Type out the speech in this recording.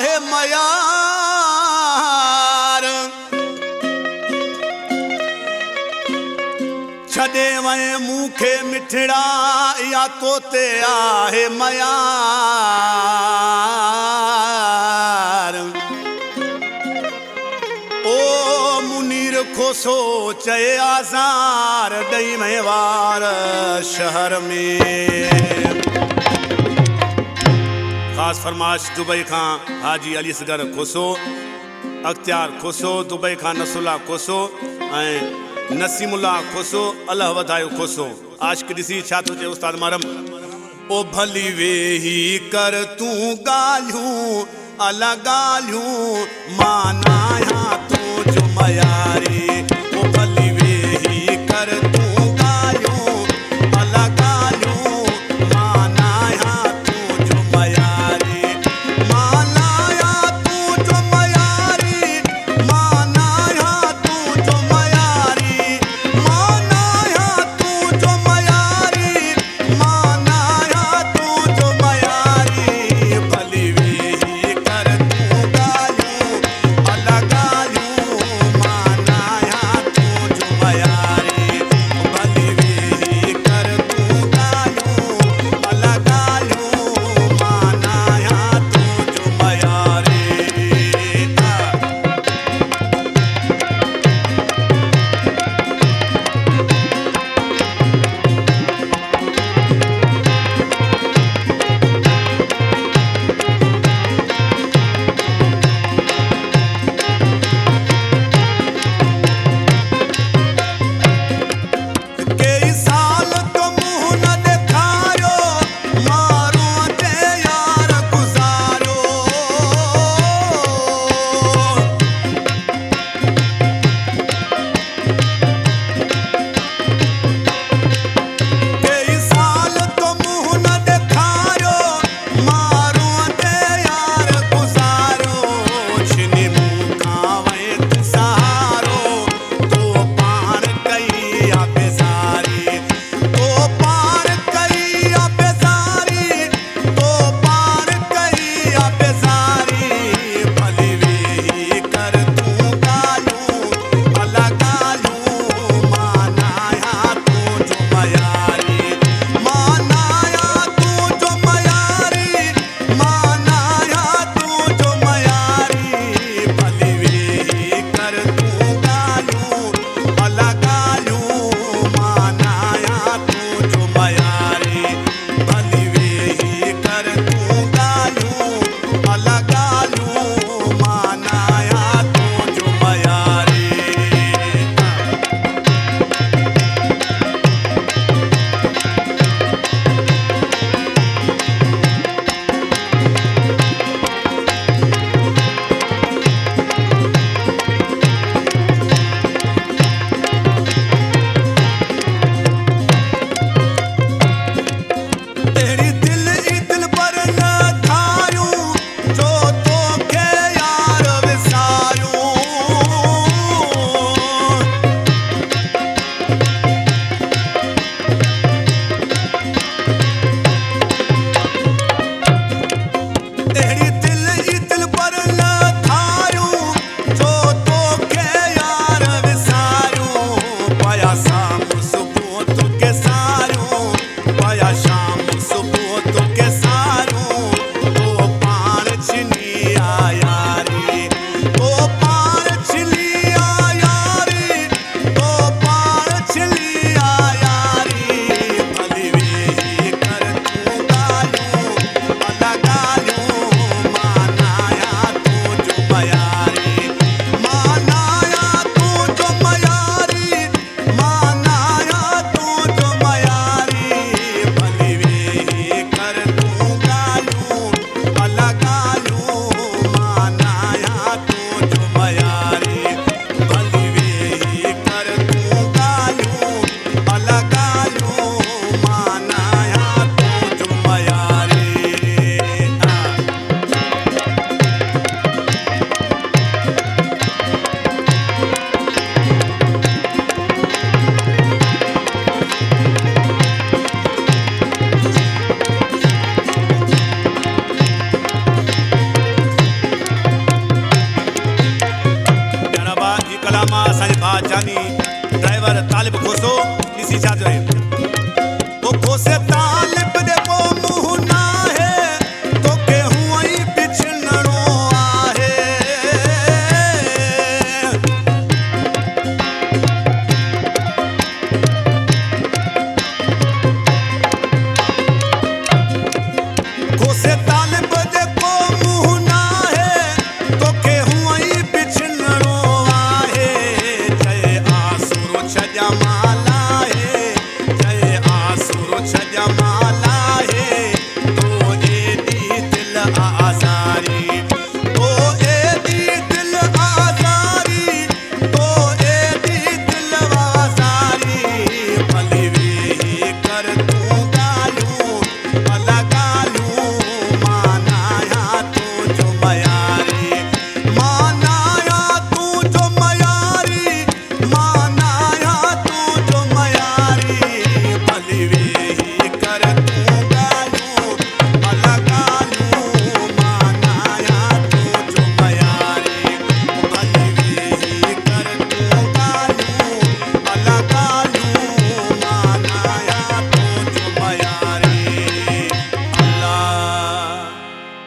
आहे मयार छॾे वए मूंखे मिठड़ा या तोते आहे मयार ओ मुनीर खोसो चए आज़ार ॾई में वार शहर में ख़ास फरमाश दुबई खां हाजी अली असगर खोसो अख्तियार खोसो दुबई खां नसुल्ला खोसो ऐं नसीमुल्ला खोसो अल्लाह वधायो खोसो आशिक ॾिसी छा थो चए उस्ताद मारम ओ भली वेही कर तूं ॻाल्हियूं अला ॻाल्हियूं मां न आहियां तुंहिंजो मयारी ओ भली वेही कर तूं ॻाल्हियूं अला ॻाल्हियूं मां न आहियां तुंहिंजो मयारी मां न आहियां तुंहिंजो मयारी मां न आहियां तुंहिंजो मयारी मां न आहियां तुंहिंजो मयारी मां न आहियां तुंहिंजो मयारी भली वेही कर तूं ॻाल्हियूं प्यारा बा ही कलाम आहे असांजे भाउ जानी ड्राइवर तालिब खोसो ॾिसी छा चयो